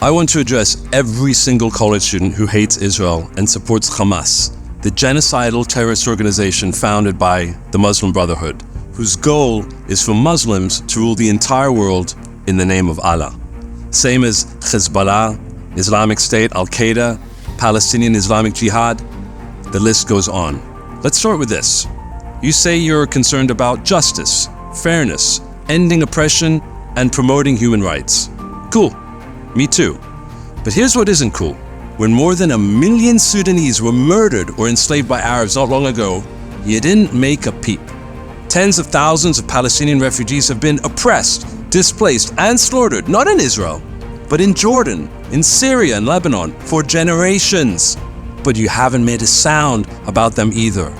I want to address every single college student who hates Israel and supports Hamas, the genocidal terrorist organization founded by the Muslim Brotherhood, whose goal is for Muslims to rule the entire world in the name of Allah. Same as Hezbollah, Islamic State, Al-Qaeda, Palestinian Islamic Jihad, the list goes on. Let's start with this. You say you're concerned about justice, fairness, ending oppression, and promoting human rights. Cool. Me too. But here's what isn't cool. When more than 1 million Sudanese were murdered or enslaved by Arabs not long ago, you didn't make a peep. Tens of thousands of Palestinian refugees have been oppressed, displaced, and slaughtered, not in Israel, but in Jordan, in Syria and Lebanon for generations. But you haven't made a sound about them either.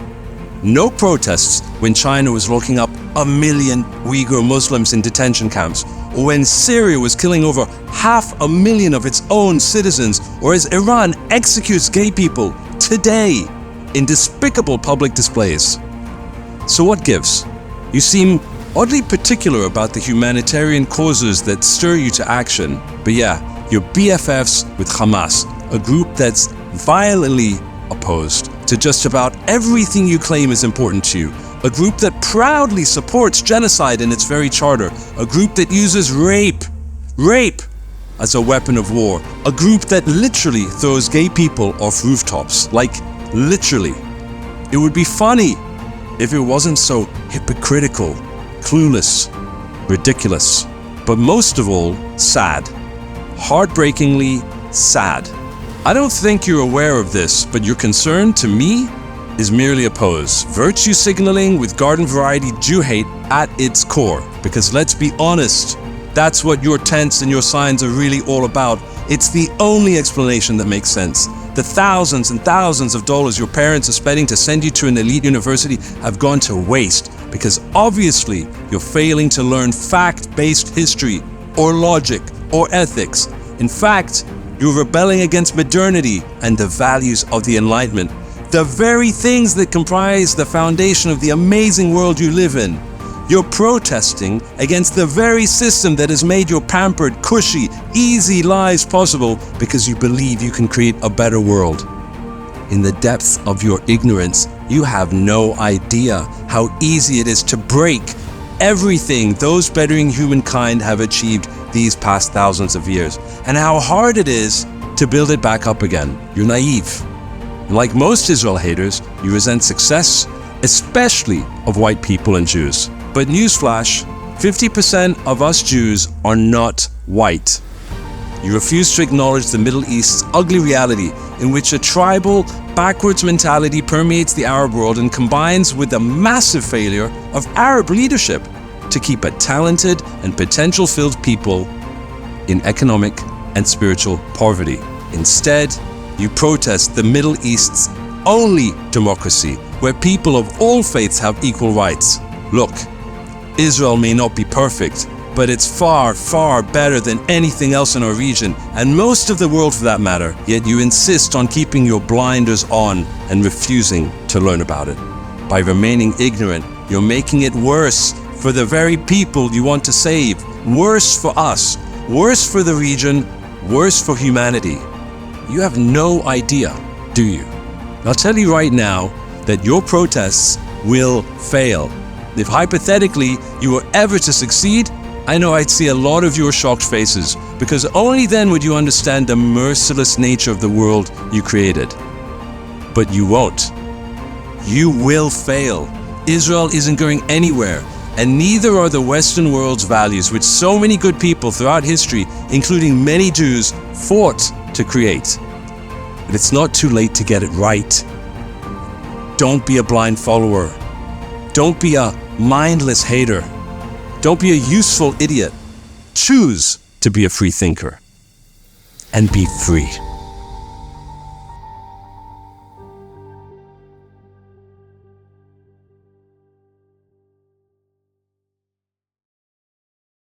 No protests when China was locking up 1 million Uyghur Muslims in detention camps, or when Syria was killing over 500,000 of its own citizens, or as Iran executes gay people today in despicable public displays. So what gives? You seem oddly particular about the humanitarian causes that stir you to action, but yeah, you're BFFs with Hamas, a group that's violently opposed to just about everything you claim is important to you. A group that proudly supports genocide in its very charter. A group that uses rape as a weapon of war. A group that literally throws gay people off rooftops. Like, literally. It would be funny if it wasn't so hypocritical, clueless, ridiculous, but most of all, sad. Heartbreakingly sad. I don't think you're aware of this, but your concern, to me, is merely a pose. Virtue signaling with garden variety Jew hate at its core. Because let's be honest, that's what your tents and your signs are really all about. It's the only explanation that makes sense. The thousands and thousands of dollars your parents are spending to send you to an elite university have gone to waste because obviously you're failing to learn fact-based history or logic or ethics. In fact, you're rebelling against modernity and the values of the Enlightenment. The very things that comprise the foundation of the amazing world you live in. You're protesting against the very system that has made your pampered, cushy, easy lives possible because you believe you can create a better world. In the depths of your ignorance, you have no idea how easy it is to break everything those bettering humankind have achieved these past thousands of years, and how hard it is to build it back up again. You're naive. Like most Israel haters, you resent success, especially of white people and Jews. But newsflash, 50% of us Jews are not white. You refuse to acknowledge the Middle East's ugly reality in which a tribal, backwards mentality permeates the Arab world and combines with the massive failure of Arab leadership to keep a talented and potential-filled people in economic and spiritual poverty. Instead, you protest the Middle East's only democracy, where people of all faiths have equal rights. Look, Israel may not be perfect, but it's far, far better than anything else in our region, and most of the world for that matter, yet you insist on keeping your blinders on and refusing to learn about it. By remaining ignorant, you're making it worse for the very people you want to save, worse for us, worse for the region, worse for humanity. You have no idea, do you? I'll tell you right now that your protests will fail. If hypothetically you were ever to succeed, I know I'd see a lot of your shocked faces, because only then would you understand the merciless nature of the world you created. But you won't. You will fail. Israel isn't going anywhere, and neither are the Western world's values, which so many good people throughout history, including many Jews, fought to create. But it's not too late to get it right. Don't be a blind follower. Don't be a mindless hater. Don't be a useful idiot. Choose to be a free thinker and be free.